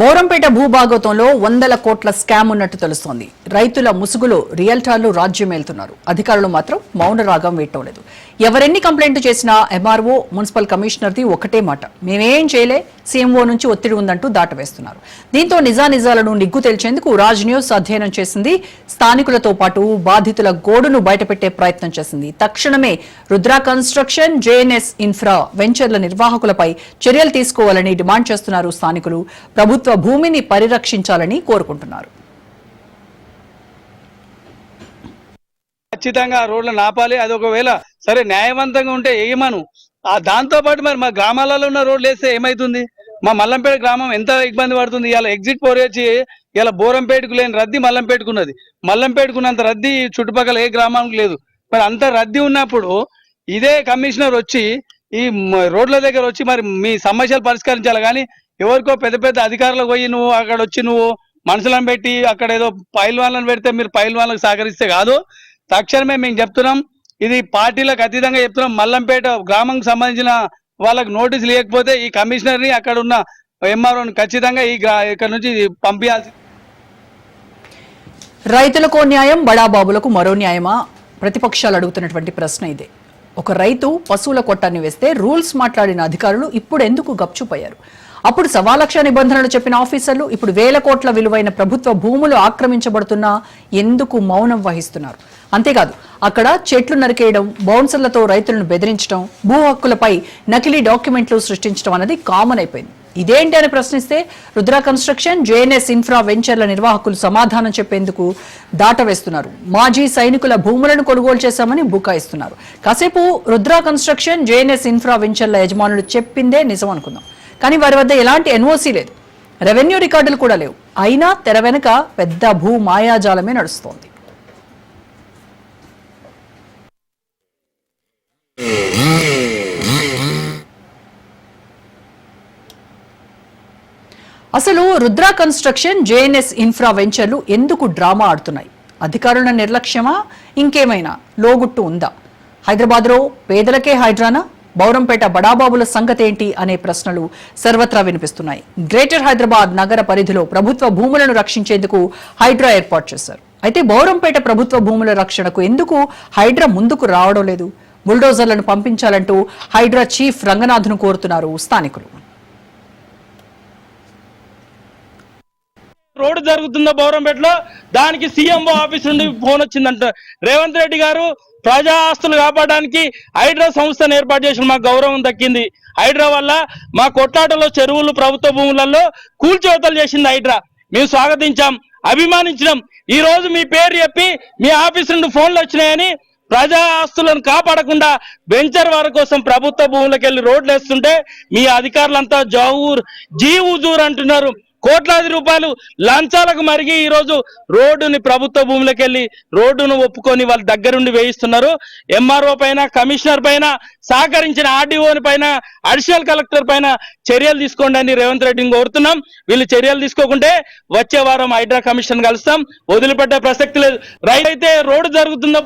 బౌరంపేట భూభాగోతంలో వందల కోట్ల స్కామ్ ఉన్నట్టు తెలుస్తోంది. రైతుల ముసుగులో రియల్టర్లు రాజ్యమేలుతున్నారు. అధికారులు మాత్రం మౌన రాగం వేయటం. ఎవరెన్ని కంప్లైంట్ చేసినా ఎంఆర్ఓ, మున్సిపల్ కమిషనర్ది ఒకటే మాట, మేమేం చేయలే, సీఎంఓ నుంచి ఒత్తిడి ఉందంటూ దాటవేస్తున్నారు. దీంతో నిజానిజాలను నిగ్గు తేల్చేందుకు రాజ్ న్యూస్ అధ్యయనం చేసింది. స్థానికులతో పాటు బాధితుల గోడును బయటపెట్టే ప్రయత్నం చేసింది. తక్షణమే రుద్ర కన్స్ట్రక్షన్, జేఎన్ఎస్ ఇన్ఫ్రా వెంచర్ల నిర్వాహకులపై చర్యలు తీసుకోవాలని డిమాండ్ చేస్తున్నారు స్థానికులు. ప్రభుత్వ భూమిని పరిరక్షించాలని కోరుకుంటున్నారు. ఖచ్చితంగా రోడ్లు నాపాలి. అది ఒకవేళ సరే న్యాయవంతంగా ఉంటే ఏమను, దాంతో పాటు మరి మా గ్రామాలలో ఉన్న రోడ్లు వేస్తే ఏమైతుంది? మా మల్లంపేట గ్రామం ఎంత ఇబ్బంది పడుతుంది. ఇలా ఎగ్జిట్ పోర్ వచ్చి ఇలా బోరంపేటకు లేని రద్దీ మల్లంపేటకున్నది. మల్లంపేటకున్నంత రద్దీ చుట్టుపక్కల ఏ గ్రామానికి లేదు. మరి అంత రద్దీ ఉన్నప్పుడు ఇదే కమిషనర్ వచ్చి ఈ రోడ్ల దగ్గర వచ్చి మరి మీ సమస్యలు పరిష్కరించాలి. కానీ ఎవరికో పెద్ద పెద్ద అధికారులకు పోయి నువ్వు అక్కడ వచ్చి నువ్వు మనుషులను పెట్టి అక్కడ ఏదో పైల్వాన్లను పెడితే మీరు పైల్వాన్లకు సహకరిస్తే కాదు. తక్షణమే మేము చెప్తున్నాం, ఇది పార్టీలకు అతీతంగా చెప్తున్నాం. మల్లంపేట గ్రామంకి సంబంధించిన వాళ్ళకి నోటీసు లేకపోతే ఈ కమిషనర్ని అక్కడ ఉన్న ఎంఆర్ఓని ఖచ్చితంగా ఇక్కడ నుంచి పంపించాల్సి. రైతులకు న్యాయం, బడాబాబులకు మరో న్యాయమా? ప్రతిపక్షాలు అడుగుతున్నటువంటి ప్రశ్న ఇదే. ఒక రైతు పశువుల కొట్టాన్ని వేస్తే రూల్స్ మాట్లాడిన అధికారులు ఇప్పుడు ఎందుకు గప్చుపోయారు? అప్పుడు 1,00,000 నిబంధనలు చెప్పిన ఆఫీసర్లు ఇప్పుడు వేల కోట్ల విలువైన ప్రభుత్వ భూములు ఆక్రమించబడుతున్నా ఎందుకు మౌనం వహిస్తున్నారు? అంతేకాదు, అక్కడ చెట్లు నరికేయడం, బౌన్సర్లతో రైతులను బెదిరించడం, భూ హక్కులపై నకిలీ డాక్యుమెంట్లు సృష్టించడం అనేది కామన్ అయిపోయింది. ఇదేంటి అని ప్రశ్నిస్తే రుద్ర కన్స్ట్రక్షన్, జేఎన్ఎస్ ఇన్ఫ్రా వెంచర్ల నిర్వాహకులు సమాధానం చెప్పేందుకు దాటవేస్తున్నారు. మాజీ సైనికుల భూములను కొనుగోలు చేశామని బుకాయిస్తున్నారు. కాసేపు రుద్ర కన్స్ట్రక్షన్, జేఎన్ఎస్ ఇన్ఫ్రా వెంచర్ల యజమానులు చెప్పిందే నిజం అనుకుందాం. కానీ వారి వద్ద ఎలాంటి ఎన్ఓసీ లేదు, రెవెన్యూ రికార్డులు కూడా లేవు. అయినా తెర వెనుక పెద్ద భూ మాయాజాలమే నడుస్తోంది. అసలు రుద్ర కన్స్ట్రక్షన్, జేఎన్ఎస్ ఇన్ఫ్రా వెంచర్లు ఎందుకు డ్రామా ఆడుతున్నాయి? అధికారుల నిర్లక్ష్యమా, ఇంకేమైనా లోగుట్టు ఉందా? హైదరాబాద్లో పేదలకే హైడ్రానా? బౌరంపేట బడాబాబుల సంగతి ఏంటి అనే ప్రశ్నలు సర్వత్రా వినిపిస్తున్నాయి. గ్రేటర్ హైదరాబాద్ నగర పరిధిలో ప్రభుత్వ భూములను రక్షించేందుకు హైడ్రా ఏర్పాటు చేశారు. అయితే బౌరంపేట ప్రభుత్వ భూముల రక్షణకు ఎందుకు హైడ్రా ముందుకు రావడం లేదు? బుల్డోజర్లను పంపించాలంటూ హైడ్రా చీఫ్ రంగనాథ్ను కోరుతున్నారు స్థానికులు. రోడ్డు జరుగుతుందో బౌరంపేటలో, దానికి సీఎంఓ ఆఫీస్ నుండి ఫోన్ వచ్చిందంట. రేవంత్ రెడ్డి గారు ప్రజా ఆస్తులు కాపాడడానికి హైడ్రా సంస్థను ఏర్పాటు చేసిన మాకు గౌరవం దక్కింది. హైడ్రా వల్ల మా కొట్లాటలో చెరువులు, ప్రభుత్వ భూములలో కూల్చివేతలు చేసింది హైడ్రా. మేము స్వాగతించాం, అభిమానించినాం. ఈ రోజు మీ పేరు చెప్పి మీ ఆఫీస్ నుండి ఫోన్లు వచ్చినాయని ప్రజా ఆస్తులను కాపాడకుండా వెంచర్ వారి కోసం ప్రభుత్వ భూములకు వెళ్ళి రోడ్లు వేస్తుంటే మీ అధికారులంతా జీవుజూర్ అంటున్నారు. కోట్లాది రూపాయలు లంచాలకు మరిగి ఈ రోజు రోడ్డుని ప్రభుత్వ భూములకు వెళ్ళి రోడ్డును ఒప్పుకొని వాళ్ళ దగ్గరుండి వేయిస్తున్నారు. ఎంఆర్ఓ పైన, కమిషనర్ పైన, సహకరించిన ఆర్డీఓని పైన, అడిషనల్ కలెక్టర్ పైన చర్యలు తీసుకోండి అని రేవంత్ రెడ్డిని కోరుతున్నాం. వీళ్ళు చర్యలు తీసుకోకుంటే వచ్చే వారం హైడ్రా కమిషన్ కలుస్తాం, వదిలిపెట్టే ప్రసక్తి లేదు. రైట్ అయితే రోడ్డు జరుగుతుందో